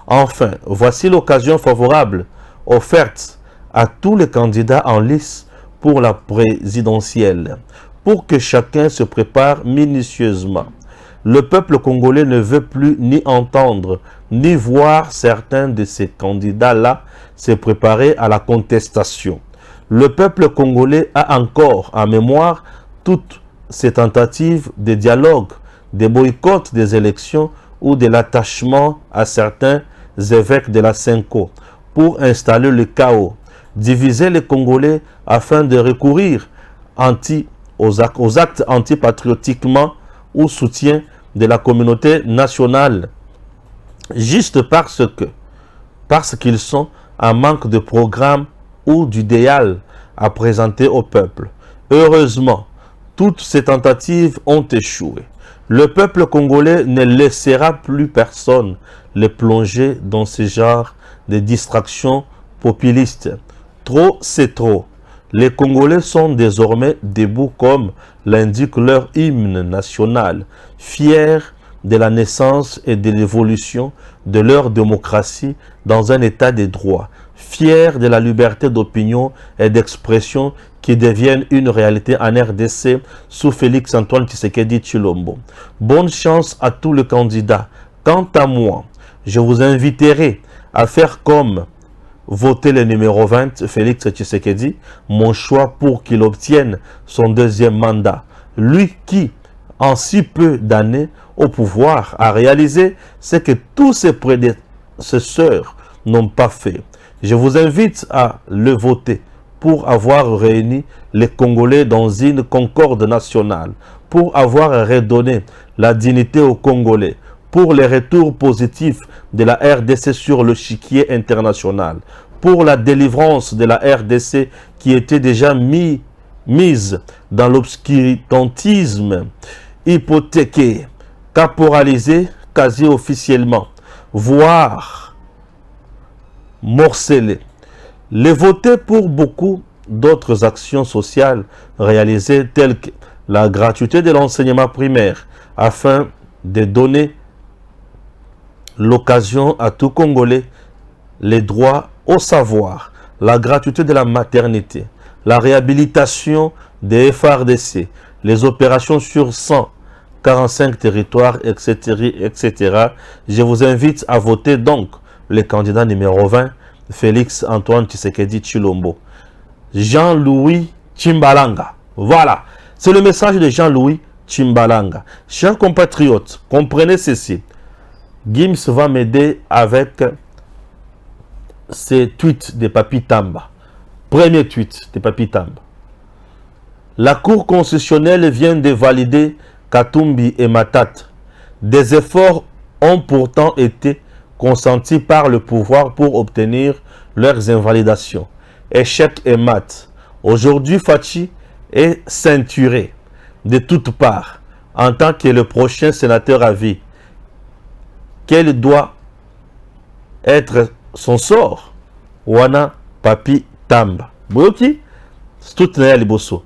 Enfin, voici l'occasion favorable offerte à tous les candidats en lice pour la présidentielle, pour que chacun se prépare minutieusement. Le peuple congolais ne veut plus ni entendre, ni voir certains de ces candidats-là se préparer à la contestation. Le peuple congolais a encore en mémoire toutes ces tentatives de dialogue, de boycott des élections ou de l'attachement à certains évêques de la Senko pour installer le chaos, diviser les Congolais afin de recourir aux actes antipatriotiquement ou soutien de la communauté nationale, juste parce qu'ils sont en manque de programme ou d'idéal à présenter au peuple. Heureusement, toutes ces tentatives ont échoué. Le peuple congolais ne laissera plus personne les plonger dans ce genre de distractions populistes. Trop, c'est trop. Les Congolais sont désormais debout comme l'indique leur hymne national, fiers de la naissance et de l'évolution de leur démocratie dans un état de droit, fiers de la liberté d'opinion et d'expression qui deviennent une réalité en RDC sous Félix Antoine Tshisekedi Tshilombo. Bonne chance à tous les candidats. Quant à moi, je vous inviterai à faire comme voter le numéro 20, Félix Tshisekedi, mon choix pour qu'il obtienne son deuxième mandat. Lui qui, en si peu d'années au pouvoir, a réalisé ce que tous ses prédécesseurs n'ont pas fait. Je vous invite à le voter pour avoir réuni les Congolais dans une concorde nationale, pour avoir redonné la dignité aux Congolais, pour les retours positifs de la RDC sur le chiquier international, pour la délivrance de la RDC qui était déjà mise dans l'obscurantisme, hypothéquée, caporalisée quasi officiellement, voire morcelée. Les voter pour beaucoup d'autres actions sociales réalisées telles que la gratuité de l'enseignement primaire afin de donner l'occasion à tout Congolais les droits au savoir, la gratuité de la maternité, la réhabilitation des FRDC, les opérations sur 145 territoires, etc., etc. Je vous invite à voter donc le candidat numéro 20, Félix Antoine Tshisekedi Tshilombo. Jean-Louis Tshimbalanga. Voilà, c'est le message de Jean-Louis Tshimbalanga. Chers compatriotes, comprenez ceci. Gims va m'aider avec ces tweets de Papi Tamba. Premier tweet de Papi Tamba. La Cour constitutionnelle vient de valider Katumbi et Matata. Des efforts ont pourtant été consentis par le pouvoir pour obtenir leurs invalidations. Échec et mat. Aujourd'hui, Fachi est ceinturé de toutes parts en tant que le prochain sénateur à vie. Quel doit être son sort? Wana Papi Tamba. Boyoki, tout n'est liboso.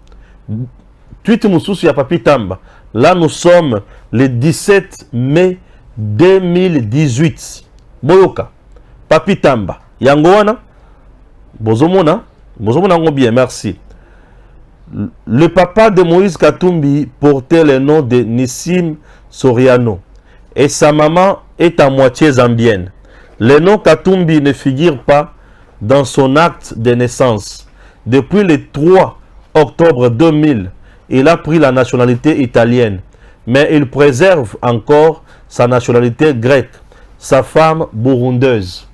Tweet Moussous ya Papi Tamba. Là, nous sommes le 17 mai 2018. Boyoka. Papi Tamba. Yango wana. Bozomona. Bozomona ngo bien, merci. Le papa de Moïse Katumbi portait le nom de Nissim Soriano. Et sa maman est à moitié zambienne. Le nom Katumbi ne figure pas dans son acte de naissance. Depuis le 3 octobre 2000, il a pris la nationalité italienne, mais il préserve encore sa nationalité grecque, sa femme burundaise.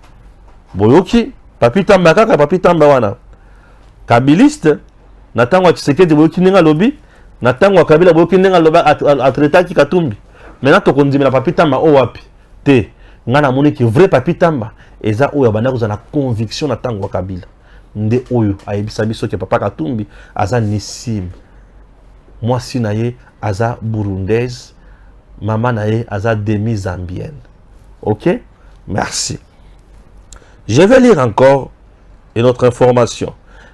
Boyoki, Papi Tamba kaka Papi Tamba wana. Kabiliste, natangwa Tshisekedi boyoki ninga lobi, natangwa Kabila boyoki ninga loba atretaki Katumbi. Maintenant to kondimela Papi Tamba o wapi te ngana moni ki vrai Papi Tamba eza oyo bana kozana conviction na tango Kabila nde oyo ayebisa biso ke papa Katumbi aza Nissim mwasi na ye aza burundaise maman na ye aza demi zambienne. OK, merci. Je vais lire encore une autre information.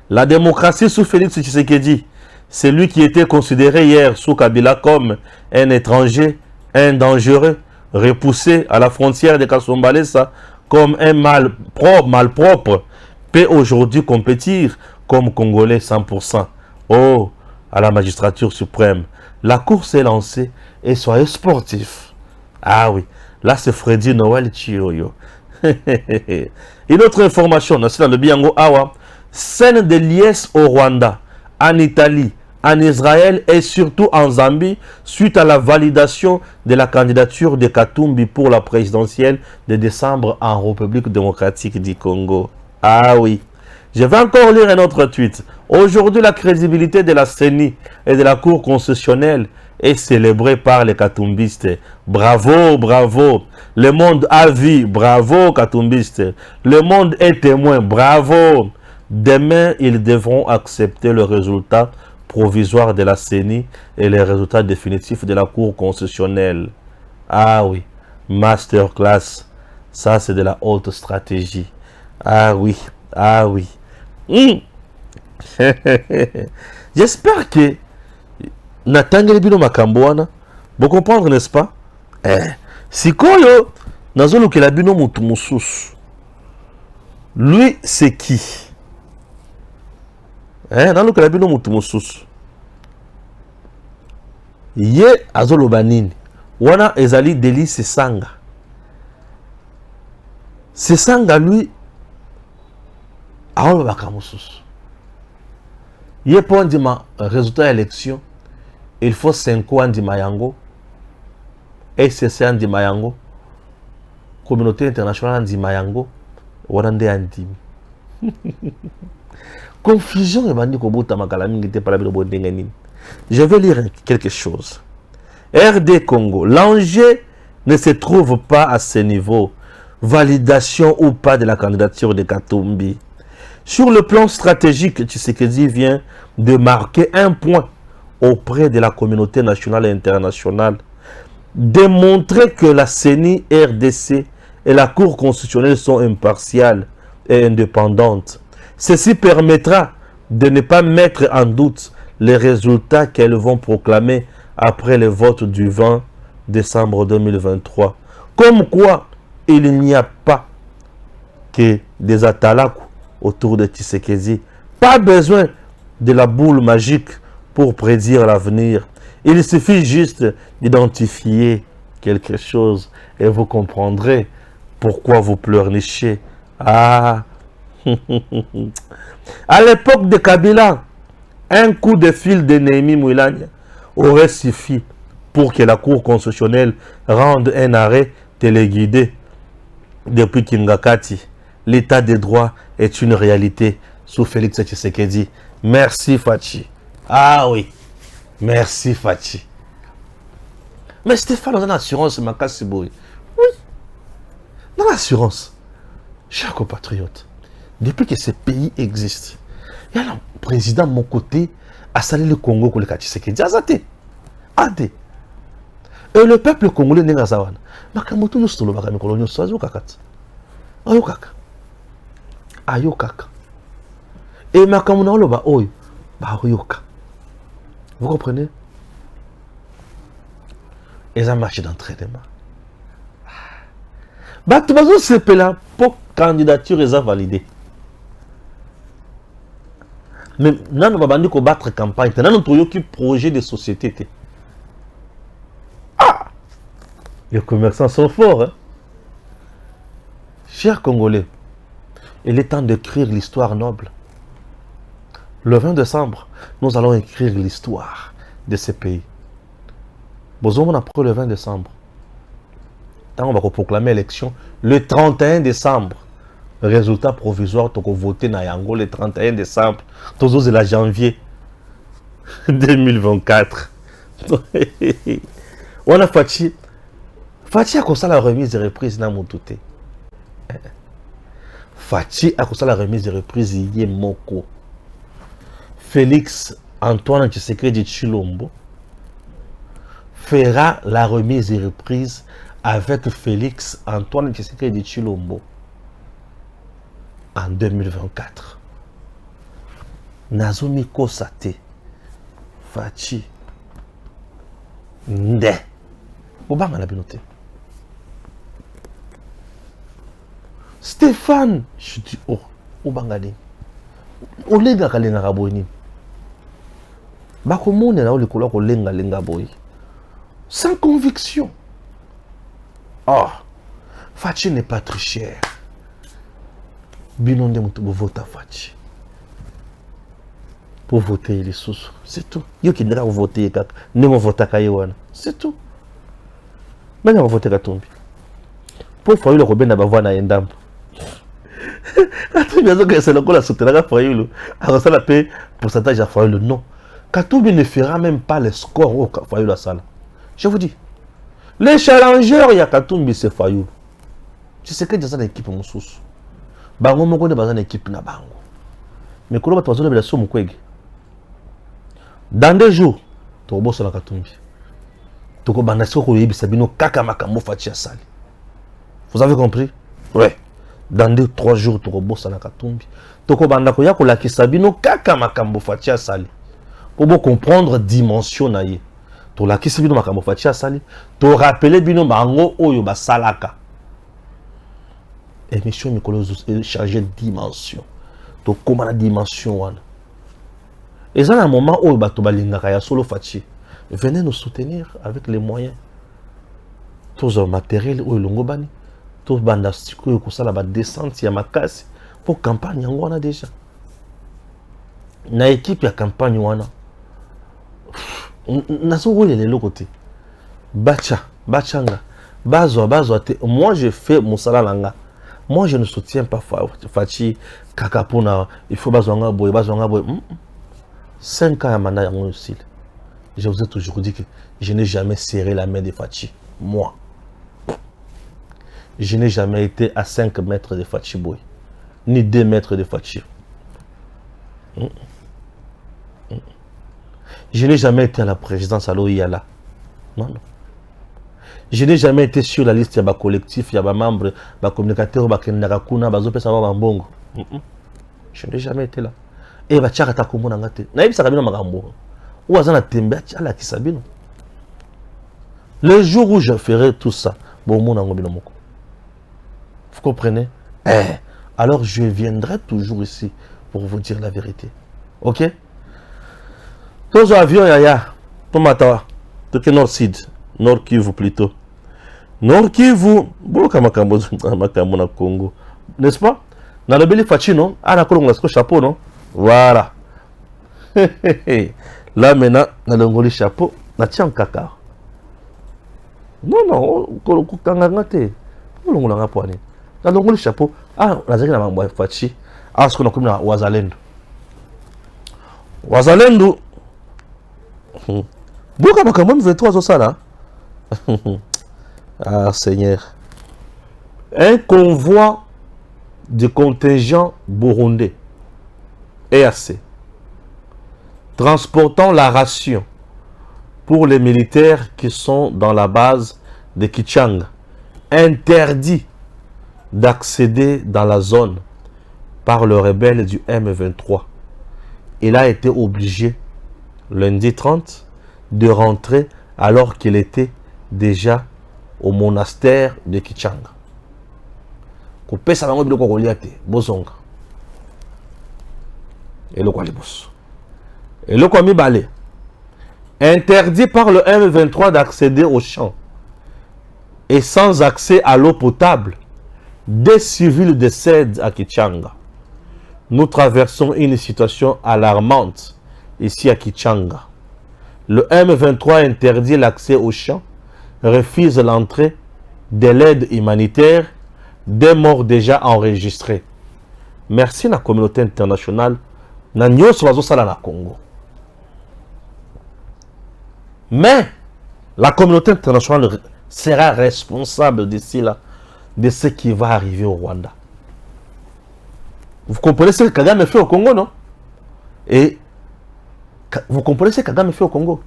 La démocratie sous Félix Tshisekedi, c'est lui qui était considéré hier sous Kabila comme un étranger, un dangereux, repoussé à la frontière de Kasumbalesa comme un malpropre, peut aujourd'hui compétir comme Congolais 100%. Oh, à la magistrature suprême, la course est lancée et soyez sportifs. Ah oui, là c'est Freddy Noël Chioyo. Une autre information, dans le Biango Awa, scène de liesse au Rwanda, en Italie, en Israël et surtout en Zambie, suite à la validation de la candidature de Katumbi pour la présidentielle de décembre en République démocratique du Congo. Ah oui. Je vais encore lire un autre tweet. Aujourd'hui, la crédibilité de la CENI et de la Cour constitutionnelle est célébrée par les Katumbistes. Bravo, bravo. Le monde a vu. Bravo, Katumbistes. Le monde est témoin. Bravo. Demain, ils devront accepter le résultat provisoire de la CENI et les résultats définitifs de la Cour constitutionnelle. Ah oui, masterclass. Ça, c'est de la haute stratégie. Ah oui, ah oui. J'espère que Natangeli bino makambo wana vous comprendre, n'est-ce pas? Sikoyo nazolo ke la bino mutu mususu. Lui c'est qui? Nalo ke la bino mutu mususu. Ye azolo banini. Wana ezali Deli Sesanga. Sesanga lui aolo bakamususu. Ye po ndima résultat élection, il faut 5 ans ndima yango. SCC ndima yango. Communauté internationale ndima yango. Wana nde andimi. Confusion ebandi kobota makala mingi te pala bilo bondenga nini. Je vais lire quelque chose. RD Congo, l'enjeu ne se trouve pas à ce niveau. Validation ou pas de la candidature de Katumbi. Sur le plan stratégique, Tshisekedi vient de marquer un point auprès de la communauté nationale et internationale. Démontrer que la CENI, RDC et la Cour constitutionnelle sont impartiales et indépendantes. Ceci permettra de ne pas mettre en doute les résultats qu'elles vont proclamer après le vote du 20 décembre 2023. Comme quoi, il n'y a pas que des atalaku autour de Tshisekedi. Pas besoin de la boule magique pour prédire l'avenir. Il suffit juste d'identifier quelque chose et vous comprendrez pourquoi vous pleurnichez. Ah, à l'époque de Kabila, un coup de fil de Néhémie Mouilania aurait suffi pour que la Cour constitutionnelle rende un arrêt téléguidé. Depuis Kingakati, l'état des droits est une réalité sous Félix Tshisekedi. Merci Fachi. Ah oui. Merci Fachi. Mais Stéphane, on a l'assurance, ma casse, oui. Dans l'assurance. Chers compatriotes, depuis que ce pays existe, il y a un président de mon côté à saluer le Congo pour le Tshisekedi. Ade. Et le peuple congolais n'est pas ça. Makamoto nous sommes là, nous sommes Ayokaka. Et Makamouna loba oyo ba Ayoka. Vous comprenez? Et ça marche d'entraînement. Bah tu vas se peler pour candidature et ça validé. Mais nous ne va pas battre campagne. Nous avons un projet de société. Ah! Les commerçants sont forts. Hein? Chers Congolais, il est temps d'écrire l'histoire noble. Le 20 décembre, nous allons écrire l'histoire de ce pays. Bon, après le 20 décembre, on va proclamer l'élection le 31 décembre. Résultat provisoire, tu vas voter dans Yango le 31 décembre. Tu vas la janvier 2024. On a Fachi. Fachi a comme ça la remise et reprise dans mon touté. Fachi a comme ça la remise et reprise hier Moko. Félix Antoine Tshisekedi Tshilombo fera la remise et reprise avec Félix Antoine Tshisekedi Tshilombo en 2024. Nazumi Kosate Fachi Nde Obama la binoté. Stéphane, je dis oh, Obangani. Olenga kalenga kaboyini. Bakomone na olikola ko lenga lenga boy. Sans conviction. Oh, Fachi n'est pas très cher. Binonde mutu vote Fachi. Pour voter les sous, c'est tout. Yo qui devra voter kaka, ne mo vota kayewana. C'est tout. Bana va voter Katumbi. Pour faire le Robin na bavana endam. Katumbi azo que c'est le la soutenir Fayulu. Alors ça la paix pourcentage à Fayulu non. Katumbi ne fera même pas le score au Fayulu la salle. Je vous dis. Les challengeurs il y a Katumbi c'est Fayulu. Tu sais que dans une équipe moussous. Bango moko ne bazana équipe na bango. Mais kolo bato bazona bela so mukwege. Dans 2 jours, tu vas la Katumbi. Tu vas sabino kaka makambo Fachi asali. Vous avez compris? Ouais. Dans 2-3 jours, tu vas la Katumbi. Tu vas la sabino kaka makambo Fachi asali. Pour comprendre dimension naie. Tu la sabino makambo Fachi asali. Tu rappeler bino bango oyo basalaka. Émission Mikolo est chargée de dimension. Tu comment la dimension wana. Et ça, à un moment où il solo Fachi, venez nous soutenir avec les moyens. Tous les matériels, où il y tous les bandastiques, où il y a des descentes, il y a ma casse. Pour campagne, on a déjà. Na équipe, il y a campagne, on a. Na so où il est le côté. Bachanga, Bazo, moi je fais mon salalanga. Moi je ne soutiens pas Fachi, Kakapuna, il faut Bazonga boy. 5 ans à mandat aussi. Je vous ai toujours dit que je n'ai jamais serré la main de Fachi. Moi. Je n'ai jamais été à 5 mètres de Fachi Boy. Ni 2 mètres de Fachi. Je n'ai jamais été à la présidence à l'OIALA. Non. Je n'ai jamais été sur la liste de collectif, il y a des membres, des communicateurs, des Kendarakuna, des autres personnes. Je n'ai jamais été là. Et va tchara ta komona ngate na yebisa kabino makambo ou azana tembe ala kisabino. Le jour où je ferai tout ça bon mona ngobino moko, vous comprenez? Alors je viendrai toujours ici pour vous dire la vérité. OK? Tous les avions yaya tomata toke Nord Sud Nord Kivu plutôt Nord Kivu boka makambo na Congo, n'est-ce pas? Na le beli Fachi non ana kolonga ce chapeau non. Voilà. Là maintenant, dans le chapeau, na tiens kaka. Non, kangangate. On l'a poigné. Dans le chapeau, ah, on a dit na mambo Fachi. Ah, ce qu'on a comme na Wazalendo. Wazalendo, Boka baka même 23 ça là. Ah Seigneur. Un convoi de contingent burundais EAC transportant la ration pour les militaires qui sont dans la base de Kichanga interdit d'accéder dans la zone par le rebelle du M23. Il a été obligé lundi 30 de rentrer alors qu'il était déjà au monastère de Kichanga. Kopesa bango biloko kolia te bozonga. Eloko alibos. Eloko mibale. Interdit par le M23 d'accéder aux champs et sans accès à l'eau potable, des civils décèdent à Kichanga. Nous traversons une situation alarmante ici à Kichanga. Le M23 interdit l'accès aux champs, refuse l'entrée de l'aide humanitaire, des morts déjà enregistrés. Merci à la communauté internationale. Nanyo soazo sala na Congo. Mais la communauté internationale sera responsable d'ici là de ce qui va arriver au Rwanda. Vous comprenez ce que Kagame fait au Congo, non? Et vous comprenez ce que Kagame fait au Congo?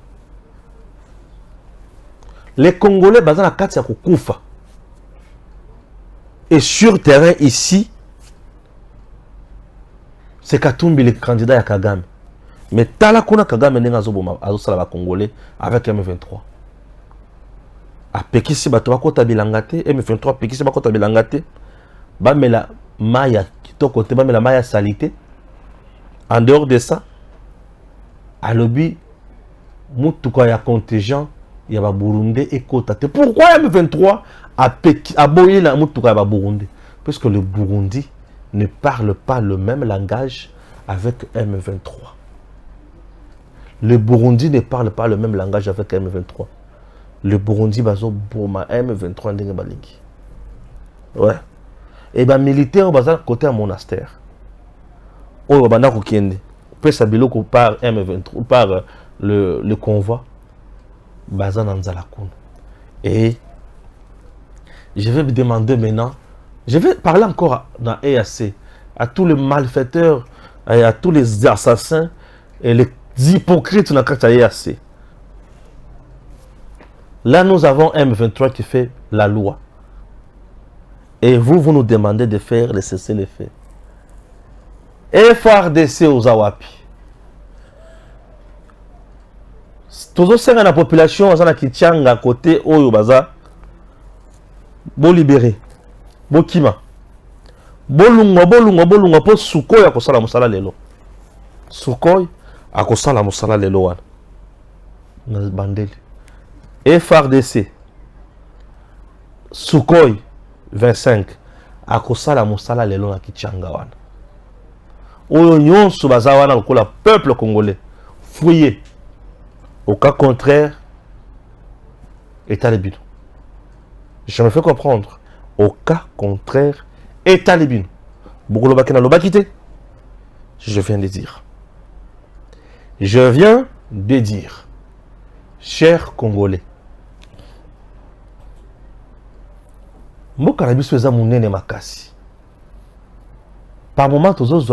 Les Congolais basés dans la carte Koufa. Et sur terrain ici, c'est Katumbi le candidat à Kagame. Mais Tala Kuna Kagame n'est pas Congolais avec M23. A Pekisi Batouakota Bilangate, M23 Pekisi Bakota Bilangate, Bamela Maya, Kitoko Te Bamela Maya Salité. En dehors de ça, à l'objet, Moutuka ya contingent, il y a Burundi et Kotate. Pourquoi M23 a boyé la Moutuka ya Burundi? Parce que le Burundi ne parle pas le même langage avec M23. Le Burundi ne parle pas le même langage avec M23. Le Burundi bazo Boma M23 ndenge balingi. Ouais. Et ben militaire baza côté à monastère. Oh banda ko kende. Pesa biloko par M23 par le convoi baza nanzala kuna. Et je vais me demander maintenant, je vais parler encore dans EAC à tous les malfaiteurs et à tous les assassins et les hypocrites dans la EAC. Là, nous avons M23 qui fait la loi. Et vous nous demandez de faire le cessez-le-feu. FRDC aux Awapi. Tous ceux dans la population qui tient à côté, Oyo Baza, bon libéré, bon kima, bolunga, po Sukhoi à kosala musala lelo. Sukhoi à kosala musala lelo wana. Bandeli. FRDC, Sukhoi 25 à kosala musala lelo na Kichanga wana. Oyo nyonso baza wana lokola peuple congolais. Fouillé. Au cas contraire, État libyen. Je me fais comprendre. Au cas contraire, État libyen. Beaucoup de l'obakité. Je viens de dire. Je viens de dire, chers Congolais, Mokarabi souza munene makasi. Par moment, tous os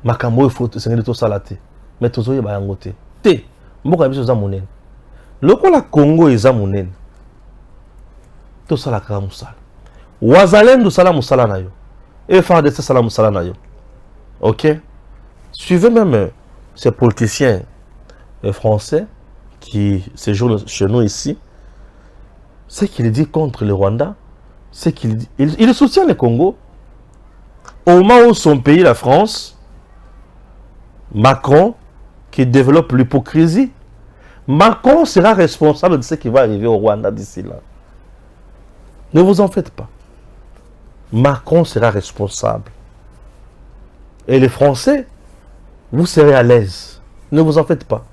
makambo il faut sengeli to salate. Mais tous os yeba yangote. Te, Mokarabi souza munene. Lokola Congo eza munene. To sala ka musala. Wazalendo sala musala na yo. FARDC sala musala na yo. OK? Suivez même ces politiciens français qui séjournent chez nous ici. Ce qu'il dit contre le Rwanda, c'est qu'il dit, il soutient le Congo. Au moment où son pays, la France, Macron, qui développe l'hypocrisie, Macron sera responsable de ce qui va arriver au Rwanda d'ici là. Ne vous en faites pas. Macron sera responsable. Et les Français, vous serez à l'aise. Ne vous en faites pas.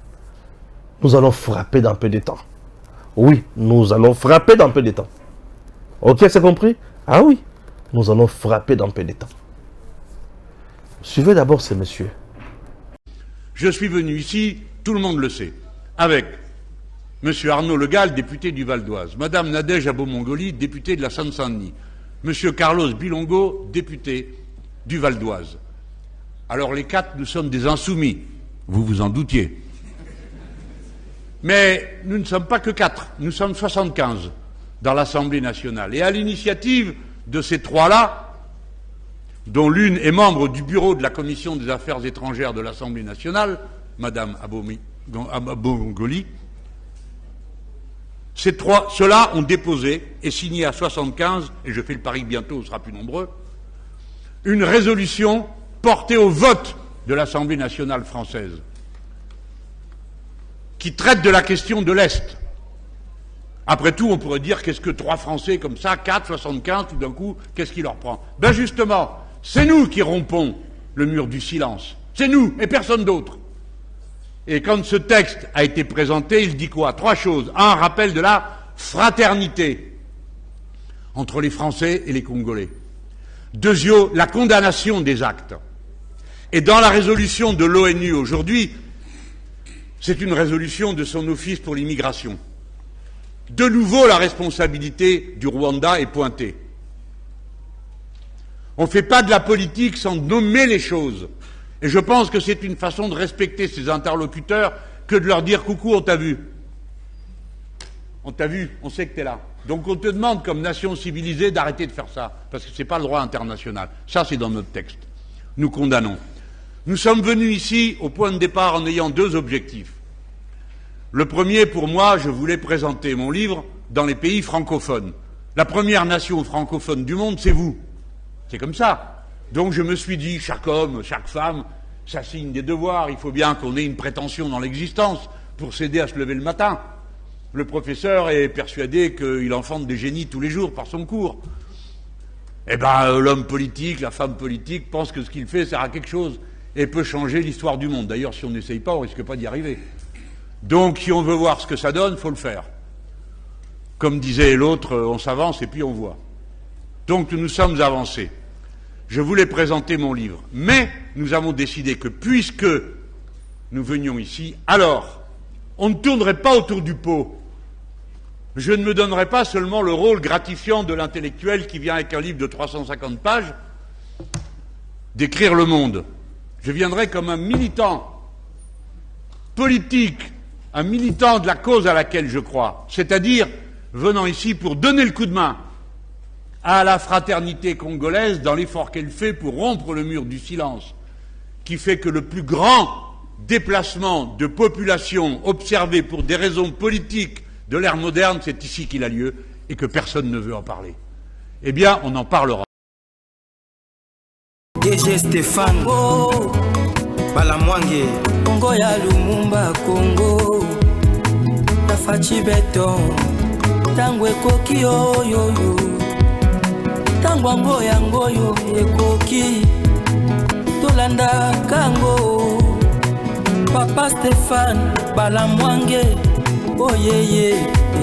Nous allons frapper dans peu de temps. Oui, nous allons frapper dans peu de temps. Ok, c'est compris? Ah oui, nous allons frapper dans peu de temps. Suivez d'abord ces messieurs. Je suis venu ici tout le monde le sait, avec M. Arnaud Le Gall, député du Val d'Oise, Mme Nadège Abo-Mongoli, députée de la Seine-Saint-Denis, M. Carlos Bilongo, député du Val d'Oise. Alors les quatre, nous sommes des insoumis, vous vous en doutiez. Mais nous ne sommes pas que 4, nous sommes 75 dans l'Assemblée nationale. Et à l'initiative de ces trois-là, dont l'une est membre du bureau de la Commission des Affaires étrangères de l'Assemblée nationale, Mme Abo-Mongoli, ceux-là ont déposé et signé à 75, et je fais le pari que bientôt on sera plus nombreux, une résolution portée au vote de l'Assemblée nationale française, qui traite de la question de l'Est. Après tout, on pourrait dire, qu'est-ce que 3 Français comme ça, 4, 75, tout d'un coup, qu'est-ce qui leur prend? Ben justement, c'est nous qui rompons le mur du silence. C'est nous, et personne d'autre. Et quand ce texte a été présenté, il dit quoi? 3 choses. Un, rappel de la fraternité entre les Français et les Congolais. Deuxièmement, la condamnation des actes. Et dans la résolution de l'ONU aujourd'hui, c'est une résolution de son office pour l'immigration. De nouveau, la responsabilité du Rwanda est pointée. On ne fait pas de la politique sans nommer les choses. Et je pense que c'est une façon de respecter ses interlocuteurs que de leur dire « Coucou, on t'a vu. On t'a vu, on sait que t'es là. » Donc on te demande, comme nation civilisée, d'arrêter de faire ça, parce que ce n'est pas le droit international. Ça, c'est dans notre texte. Nous condamnons. Nous sommes venus ici, au point de départ, en ayant 2 objectifs. Le premier, pour moi, je voulais présenter mon livre dans les pays francophones. La première nation francophone du monde, c'est vous. C'est comme ça. Donc je me suis dit, chaque homme, chaque femme, ça signe des devoirs, il faut bien qu'on ait une prétention dans l'existence pour s'aider à se lever le matin. Le professeur est persuadé qu'il enfante des génies tous les jours par son cours. Eh ben, l'homme politique, la femme politique pense que ce qu'il fait sert à quelque chose et peut changer l'histoire du monde. D'ailleurs, si on n'essaye pas, on risque pas d'y arriver. Donc, si on veut voir ce que ça donne, il faut le faire. Comme disait l'autre, on s'avance et puis on voit. Donc, nous sommes avancés. Je voulais présenter mon livre. Mais nous avons décidé que puisque nous venions ici, alors, on ne tournerait pas autour du pot. Je ne me donnerai pas seulement le rôle gratifiant de l'intellectuel qui vient avec un livre de 350 pages d'écrire le monde. Je viendrai comme un militant politique, un militant de la cause à laquelle je crois, c'est-à-dire venant ici pour donner le coup de main à la fraternité congolaise dans l'effort qu'elle fait pour rompre le mur du silence, qui fait que le plus grand déplacement de population observé pour des raisons politiques de l'ère moderne, c'est ici qu'il a lieu et que personne ne veut en parler. Eh bien, on en parlera. DG Stéphane Balamwange Congo ya Lumumba Congo Tafachi Beton Tangwe Koki Oyoyo Tangwango Yangoyo Ekoki Tolanda Kango Papa Stéphane Balamwange Oh yeah yeah